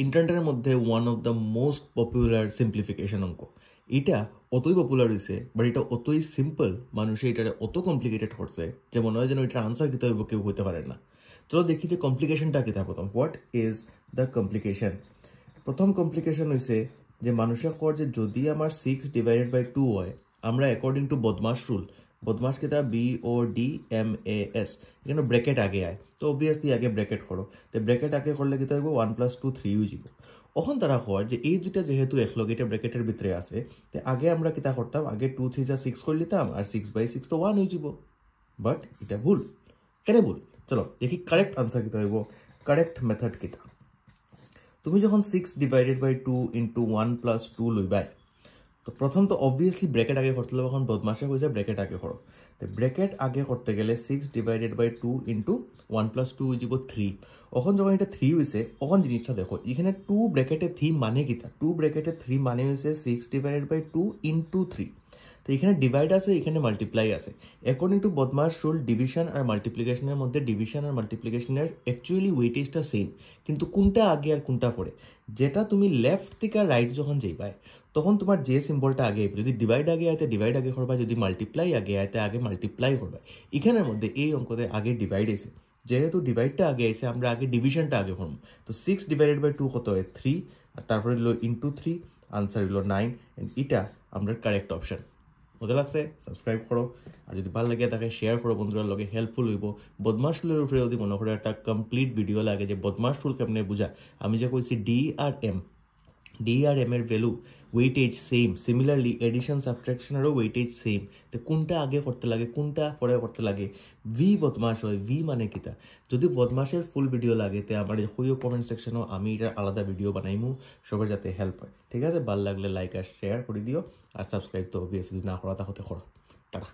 ইন্টারনেটের মধ্যে one of the most popular simplification অঙ্ক। এটা অতই পপুলার হয়েছে, বাট এটা অতই সিম্পল, মানুষে এটা অত কমপ্লিকেটেড করছে যে মনে হয় যেন এটার আনসার কিতা হইব কেউ হইতে পারে না। চলো দেখি যে কমপ্লিকেশনটা কিতা। প্রথম, হোয়াট ইজ দ্য কমপ্লিকেশন? প্রথম কমপ্লিকেশন হয়েছে যে মানুষে কর যে যদি আমার 6/2 হয়, আমরা অ্যাকর্ডিং টু বদমাস রুল, বদমাস কিতা BODMAS, এখানে ব্র্যাকেট আগে আয়, তো অবভিয়াসলি আগে ব্র্যাকেট করো। তো ব্র্যাকেট আগে করলে কিতা হইব 1 + 2 3 হয়ে যাব। এখন তারা হওয়ার যে এই দুইটা যেহেতু একলগ এটা ব্র্যাকেটের ভিতরে আছে, তো আগে আমরা কিতা করতাম, আগে 2 3 যা 6 করে নিতাম, আর 6/6 তো 1 হয়ে যাব। বাট এটা ভুল। কেন ভুল? চলো দেখি কারেক্ট আনসার কিতা হইব, কারেক্ট মেথড কিতা। তুমি যখন 6/2 ইন্টু 1 + 2 লইবাই, তো প্রথম তো অবভিয়াসলি ব্র্যাকেট আগে করতে হবে। এখন বদমাশে হয়ে যায় ব্র্যাকেট আগে করো। তো ব্র্যাকেট আগে করতে গেলে 6/2 ইন্টু 1 + 2 হয়ে যাব 3। এখন যখন এটা 3 হয়েছে, এখন জিনিসটা দেখো, এখানে 2 ব্র্যাকেটে 3 মানে কিতা, 2 ব্র্যাকেটে 3 মানে হয়েছে 6/2 ইন্টু 3। তো এখানে ডিভাইড আছে, এখানে মাল্টিপ্লাই আছে। অ্যাকর্ডিং টু বদমাস রুল, ডিভিশন আর মাল্টিপ্লিকেশনের মধ্যে ডিভিশন আর মাল্টিপ্লিকেশনের অ্যাকচুয়ালি ওয়েটেজটা সেম, কিন্তু কোনটা আগে আর কোনটা পরে। যেটা তুমি লেফট থেকে রাইট যখন যাইবাই, তখন তোমার যে সিম্বলটা আগে আইবে, যদি ডিভাইড আগে আইতে ডিভাইড আগে করবা, যদি মাল্টিপ্লাই আগে আইতে আগে মাল্টিপ্লাই করবা। এখানের মধ্যে এই অঙ্কতে আগে ডিভাইড আছে, যেহেতু ডিভাইডটা আগে আইছে আমরা আগে ডিভিশনটা আগে করব। তো 6/2 কত হয় 3, আর তারপরে হলো ইন্টু 3, আনসার হলো 9। এটা আমরা কারেক্ট অপশন। মজা লাগছে? সাবস্ক্রাইব করো, আর যদি ভালো লাগে তাকে শেয়ার করো, বন্ধুরার লগে হেল্পফুল হইব। বদমাস রুলের উপরে যদি মনে করে একটা কমপ্লিট ভিডিও লাগে যে বদমাস রুল কেমনে বুঝা, আমি যে কইছি ডি আর এম এর value weightage same, similarly addition সাবট্রাকশনেরও ওয়েটেজ সেম। তো কোনটা আগে করতে লাগে কোনটা পরে করতে লাগে। ভি বদমাস হয়, ভি মানে কিতা। যদি বদমাসের ফুল ভিডিও লাগে তে আমার হইও কমেন্ট সেকশনও আমি এটার আলাদা ভিডিও বানাইমু, সবার যাতে হেল্প হয়। ঠিক আছে, ভালো লাগলে লাইক আর শেয়ার করে দিও, আর সাবস্ক্রাইব তো অবভিয়াসলি না করা তা হতে করো। টাটা।